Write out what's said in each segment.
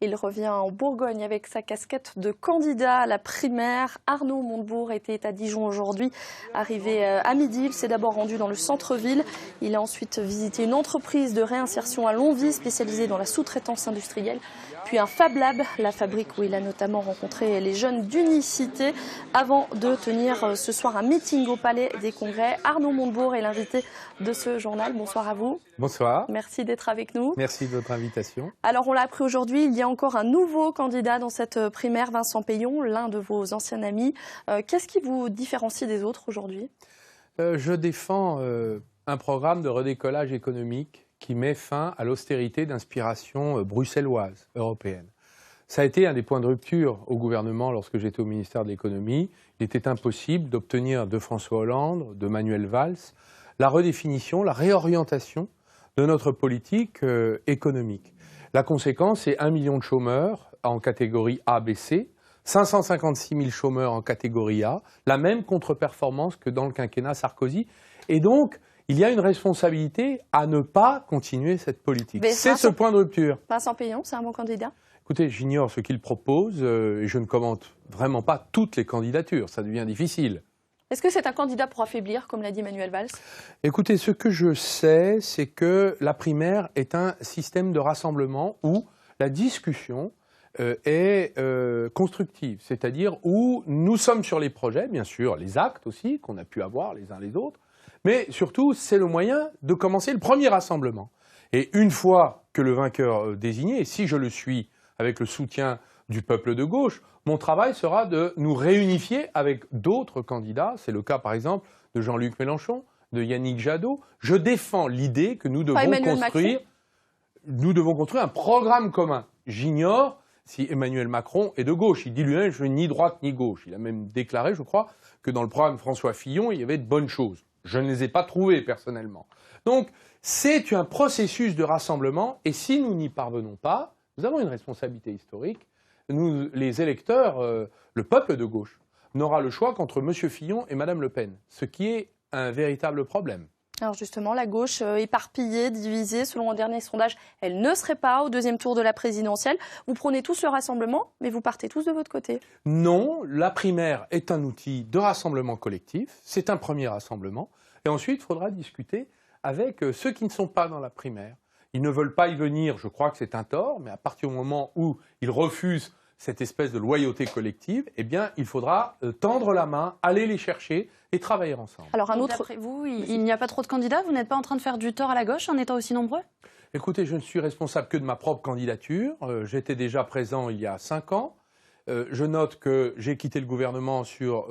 Il revient en Bourgogne avec sa casquette de candidat à la primaire. Arnaud Montebourg était à Dijon aujourd'hui. Arrivé à midi, il s'est d'abord rendu dans le centre-ville. Il a ensuite visité une entreprise de réinsertion à Longwy spécialisée dans la sous-traitance industrielle. Puis un Fab Lab, la fabrique où il a notamment rencontré les jeunes d'Unicité, avant de tenir ce soir un meeting au Palais des Congrès. Arnaud Montebourg est l'invité de ce journal. Bonsoir à vous. Bonsoir. Merci d'être avec nous. Merci de votre invitation. Alors on l'a appris aujourd'hui, il y a encore un nouveau candidat dans cette primaire, Vincent Peillon, l'un de vos anciens amis. Qu'est-ce qui vous différencie des autres aujourd'hui? Je défends un programme de redécollage économique qui met fin à l'austérité d'inspiration bruxelloise, européenne. Ça a été un des points de rupture au gouvernement lorsque j'étais au ministère de l'économie. Il était impossible d'obtenir de François Hollande, de Manuel Valls, la redéfinition, la réorientation de notre politique économique. La conséquence, c'est 1 million de chômeurs en catégorie A, B, C, 556 000 chômeurs en catégorie A, la même contre-performance que dans le quinquennat Sarkozy. Et donc, il y a une responsabilité à ne pas continuer cette politique. C'est ce point de rupture. Vincent Peillon, c'est un bon candidat? Écoutez, j'ignore ce qu'il propose et je ne commente vraiment pas toutes les candidatures. Ça devient difficile. Est-ce que c'est un candidat pour affaiblir, comme l'a dit Manuel Valls? Écoutez, ce que je sais, c'est que la primaire est un système de rassemblement où la discussion est constructive. C'est-à-dire où nous sommes sur les projets, bien sûr, les actes aussi, qu'on a pu avoir les uns les autres. Mais surtout, c'est le moyen de commencer le premier rassemblement. Et une fois que le vainqueur désigné, et si je le suis avec le soutien du peuple de gauche, mon travail sera de nous réunifier avec d'autres candidats. C'est le cas, par exemple, de Jean-Luc Mélenchon, de Yannick Jadot. Je défends l'idée que nous devons construire un programme commun. J'ignore si Emmanuel Macron est de gauche. Il dit lui-même, je suis ni droite ni gauche. Il a même déclaré, je crois, que dans le programme François Fillon, il y avait de bonnes choses. Je ne les ai pas trouvées personnellement. Donc, c'est un processus de rassemblement et si nous n'y parvenons pas, nous avons une responsabilité historique. Nous, les électeurs, le peuple de gauche, n'aura le choix qu'entre M. Fillon et Mme Le Pen, ce qui est un véritable problème. Alors justement, la gauche éparpillée, divisée, selon un dernier sondage, elle ne serait pas au deuxième tour de la présidentielle. Vous prenez tous le rassemblement, mais vous partez tous de votre côté. Non, la primaire est un outil de rassemblement collectif. C'est un premier rassemblement. Et ensuite, il faudra discuter avec ceux qui ne sont pas dans la primaire. Ils ne veulent pas y venir, je crois que c'est un tort, mais à partir du moment où ils refusent cette espèce de loyauté collective, eh bien, il faudra tendre la main, aller les chercher et travailler ensemble. Alors d'après vous, il n'y a pas trop de candidats? Vous n'êtes pas en train de faire du tort à la gauche en étant aussi nombreux? Écoutez, je ne suis responsable que de ma propre candidature. J'étais déjà présent il y a 5 ans. Je note que j'ai quitté le gouvernement sur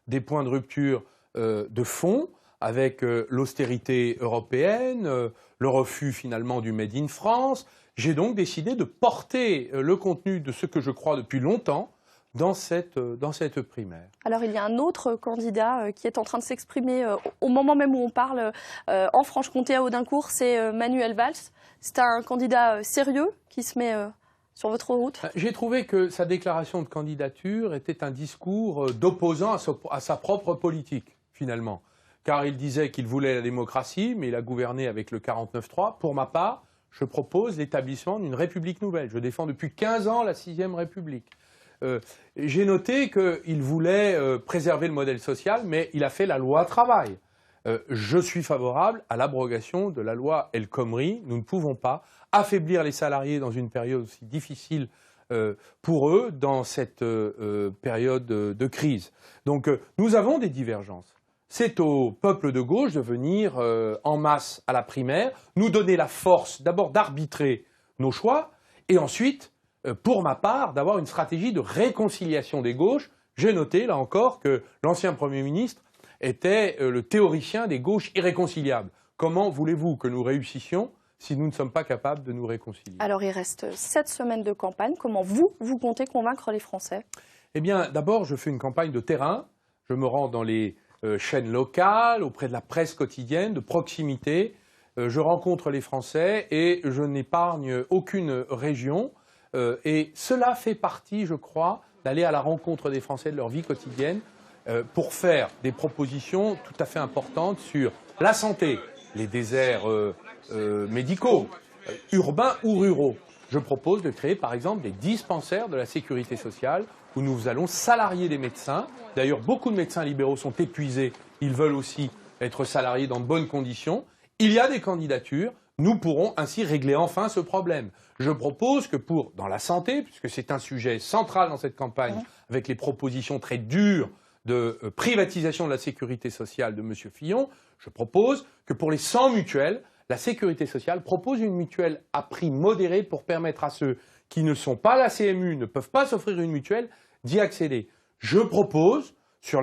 des points de rupture de fond, avec l'austérité européenne, le refus finalement du Made in France. J'ai donc décidé de porter le contenu de ce que je crois depuis longtemps dans cette primaire. Alors il y a un autre candidat qui est en train de s'exprimer au moment même où on parle en Franche-Comté à Audincourt, c'est Manuel Valls. C'est un candidat sérieux qui se met sur votre route? J'ai trouvé que sa déclaration de candidature était un discours d'opposant à sa propre politique, finalement. Car il disait qu'il voulait la démocratie, mais il a gouverné avec le 49-3. Pour ma part, je propose l'établissement d'une République nouvelle. Je défends depuis 15 ans la 6e République. J'ai noté qu'il voulait préserver le modèle social, mais il a fait la loi travail. Je suis favorable à l'abrogation de la loi El Khomri. Nous ne pouvons pas affaiblir les salariés dans une période aussi difficile pour eux, dans cette période de crise. Donc nous avons des divergences. C'est au peuple de gauche de venir en masse à la primaire, nous donner la force d'abord d'arbitrer nos choix et ensuite, pour ma part, d'avoir une stratégie de réconciliation des gauches. J'ai noté, là encore, que l'ancien Premier ministre était le théoricien des gauches irréconciliables. Comment voulez-vous que nous réussissions si nous ne sommes pas capables de nous réconcilier? Alors il reste 7 semaines de campagne. Comment vous comptez convaincre les Français? Eh bien, d'abord, je fais une campagne de terrain. Je me rends dans les chaînes locales, auprès de la presse quotidienne, de proximité. Je rencontre les Français et je n'épargne aucune région. Et cela fait partie, je crois, d'aller à la rencontre des Français de leur vie quotidienne pour faire des propositions tout à fait importantes sur la santé, les déserts médicaux, urbains ou ruraux, Je propose de créer par exemple des dispensaires de la sécurité sociale où nous allons salarier des médecins. D'ailleurs, beaucoup de médecins libéraux sont épuisés. Ils veulent aussi être salariés dans de bonnes conditions. Il y a des candidatures. Nous pourrons ainsi régler enfin ce problème. Je propose que dans la santé, puisque c'est un sujet central dans cette campagne, avec les propositions très dures de privatisation de la sécurité sociale de M. Fillon, je propose que pour les 100 mutuelles, la sécurité sociale propose une mutuelle à prix modéré pour permettre à ceux qui ne sont pas la CMU, ne peuvent pas s'offrir une mutuelle, d'y accéder. Je propose, sur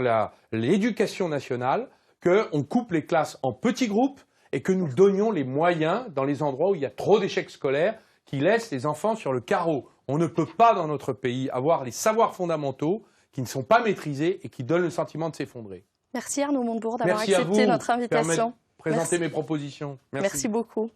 l'éducation nationale, qu'on coupe les classes en petits groupes et que nous donnions les moyens dans les endroits où il y a trop d'échecs scolaires qui laissent les enfants sur le carreau. On ne peut pas, dans notre pays, avoir les savoirs fondamentaux qui ne sont pas maîtrisés et qui donnent le sentiment de s'effondrer. Merci Arnaud Montebourg d'avoir accepté notre invitation. Présenter mes propositions. Merci beaucoup.